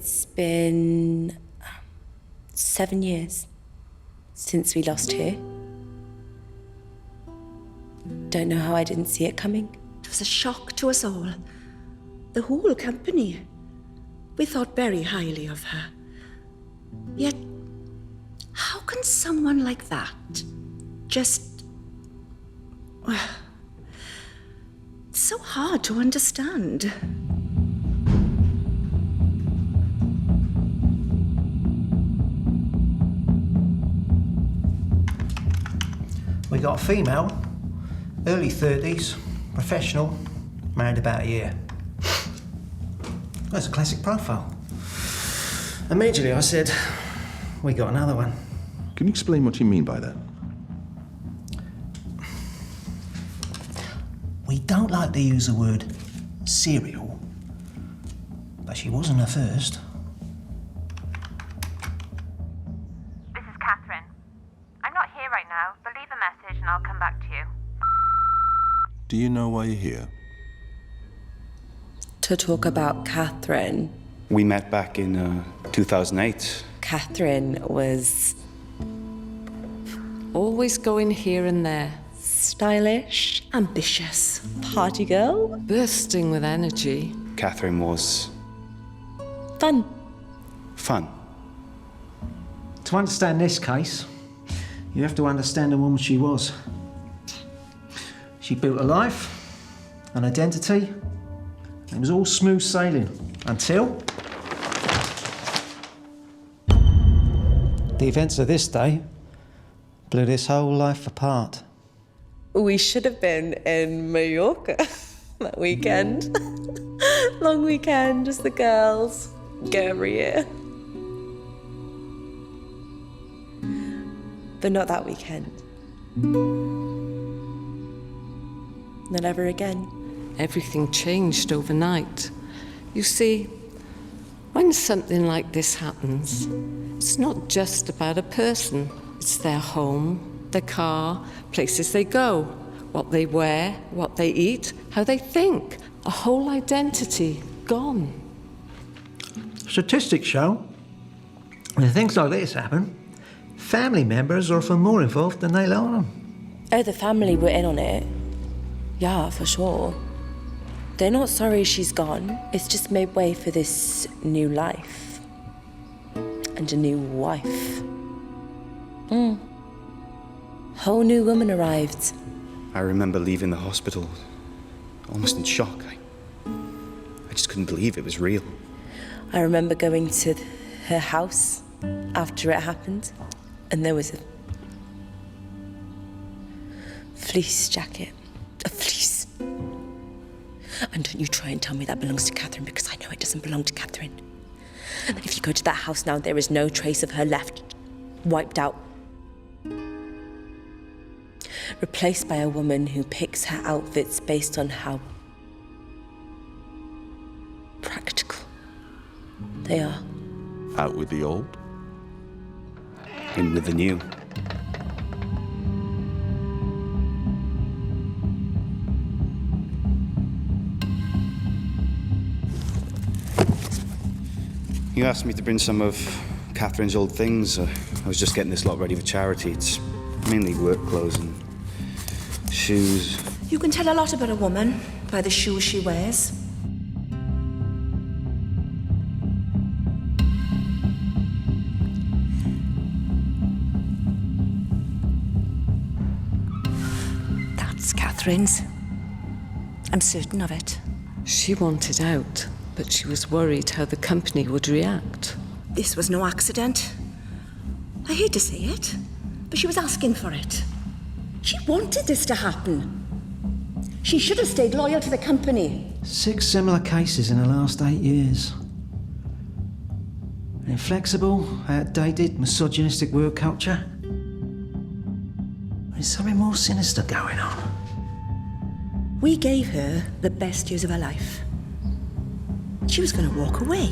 It's been 7 years since we lost her. Don't know how I didn't see it coming. It was a shock to us all. The whole company. We thought very highly of her. Yet, how can someone like that just... Well, it's so hard to understand. We got a female, early 30s, professional, married about a year. That's a classic profile. Immediately I said, we got another one. Can you explain what you mean by that? We don't like to use the word serial, but she wasn't the first. This is Catherine. I'm not here right now, but leave a message and I'll come back to you. Do you know why you're here? To talk about Catherine. We met back in 2008. Catherine was Always going here and there. stylish, Ambitious. party girl, Bursting with energy. Catherine was fun. fun. To understand this case, you have to understand the woman she was. She built a life, an identity. It was all smooth sailing until the events of this day blew this whole life apart. We should have been in Mallorca that weekend. Long weekend, just the girls. Go every year. But not that weekend. Not ever again. Everything changed overnight. You see, when something like this happens, it's not just about a person. It's their home, their car, places they go, what they wear, what they eat, how they think. A whole identity gone. Statistics show when things like this happen, family members are often more involved than they let on. Oh, the family were in on it. Yeah, for sure. They're not sorry she's gone. It's just made way for this new life. And a new wife. Whole new woman arrived. I remember leaving the hospital almost in shock. I just couldn't believe it was real. I remember going to her house after it happened, and there was a fleece jacket. A fleece. And don't you try and tell me that belongs to Catherine, because I know it doesn't belong to Catherine. If you go to that house now, there is no trace of her left. Wiped out. Replaced by a woman who picks her outfits based on how practical they are. Out with the old? In with the new. You asked me to bring some of Catherine's old things. I was just getting this lot ready for charity. It's mainly work clothes and shoes. You can tell a lot about a woman by the shoes she wears. That's Catherine's. I'm certain of it. She wanted out, but she was worried how the company would react. This was no accident. I hate to say it, but she was asking for it. She wanted this to happen. She should have stayed loyal to the company. 6 similar cases in the last 8 years. Inflexible, outdated, misogynistic work culture. There's something more sinister going on. We gave her the best years of her life. She was going to walk away.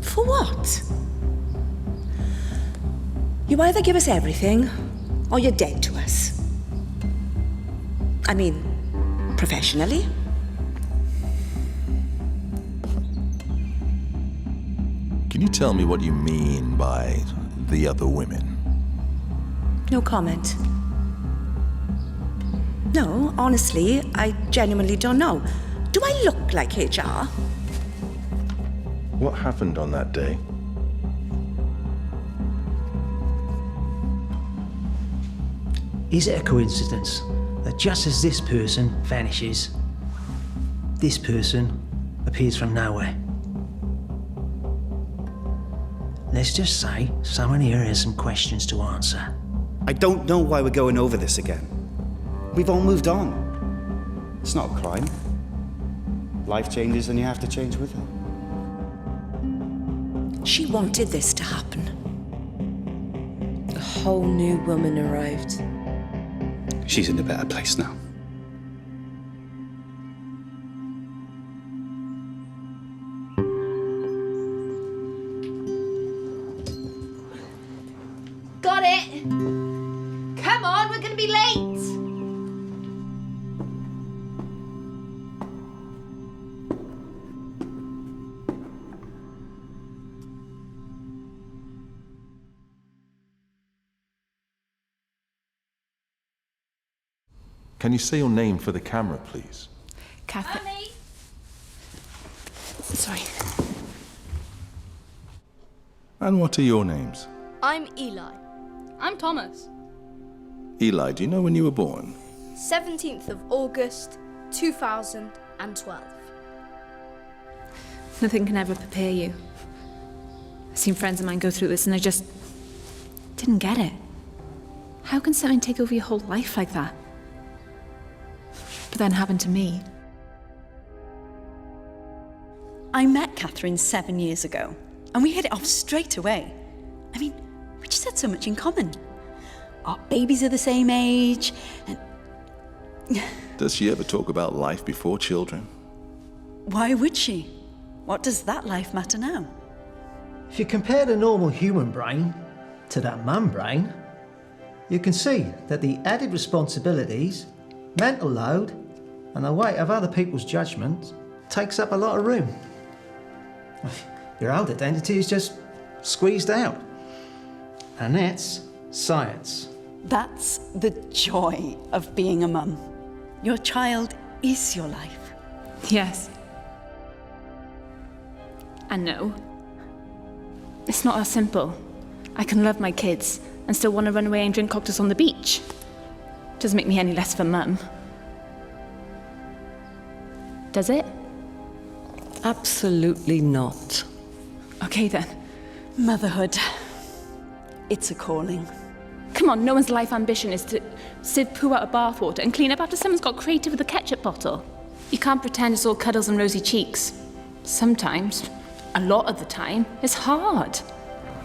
For what? You either give us everything, or you're dead to us. I mean, professionally. Can you tell me what you mean by the other women? No comment. No, honestly, I genuinely don't know. Do I look like HR? What happened on that day? Is it a coincidence that just as this person vanishes, this person appears from nowhere? Let's just say someone here has some questions to answer. I don't know why we're going over this again. We've all moved on. It's not a crime. Life changes and you have to change with it. She wanted this to happen. A whole new woman arrived. She's in a better place now. Got it! Come on, we're gonna be late! Can you say your name for the camera, please? Catherine. Honey! Sorry. And what are your names? I'm Eli. I'm Thomas. Eli, do you know when you were born? 17th of August, 2012. Nothing can ever prepare you. I've seen friends of mine go through this and I just didn't get it. How can something take over your whole life like that? But then happened to me. I met Catherine 7 years ago, and we hit it off straight away. I mean, we just had so much in common. Our babies are the same age, and Does she ever talk about life before children? why would she? What does that life matter now? If you compare the normal human brain to that mum brain, you can see that the added responsibilities, mental load, and the weight of other people's judgment takes up a lot of room. Your old identity is just squeezed out. And that's science. That's the joy of being a mum. Your child is your life. Yes. And no. It's not that simple. I can love my kids and still want to run away and drink cocktails on the beach. Doesn't make me any less of a mum. Does it? Absolutely not. Okay then. Motherhood. It's a calling. Come on, no one's life ambition is to sieve poo out of bathwater and clean up after someone's got creative with a ketchup bottle. You can't pretend it's all cuddles and rosy cheeks. Sometimes, a lot of the time, it's hard.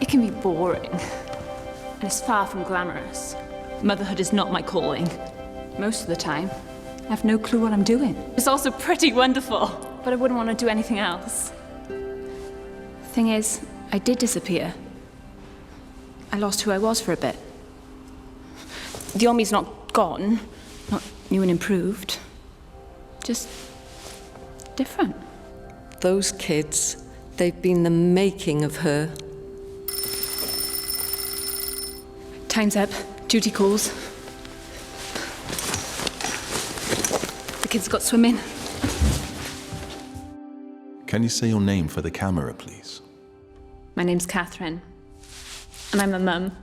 It can be boring. And it's far from glamorous. Motherhood is not my calling. Most of the time, I have no clue what I'm doing. It's also pretty wonderful, but I wouldn't want to do anything else. Thing is, I did disappear. I lost who I was for a bit. The Omi's not gone, not new and improved, just different. Those kids, they've been the making of her. Time's up. Duty calls. The kids got swimming. Can you say your name for the camera, please? My name's Catherine, and I'm a mum.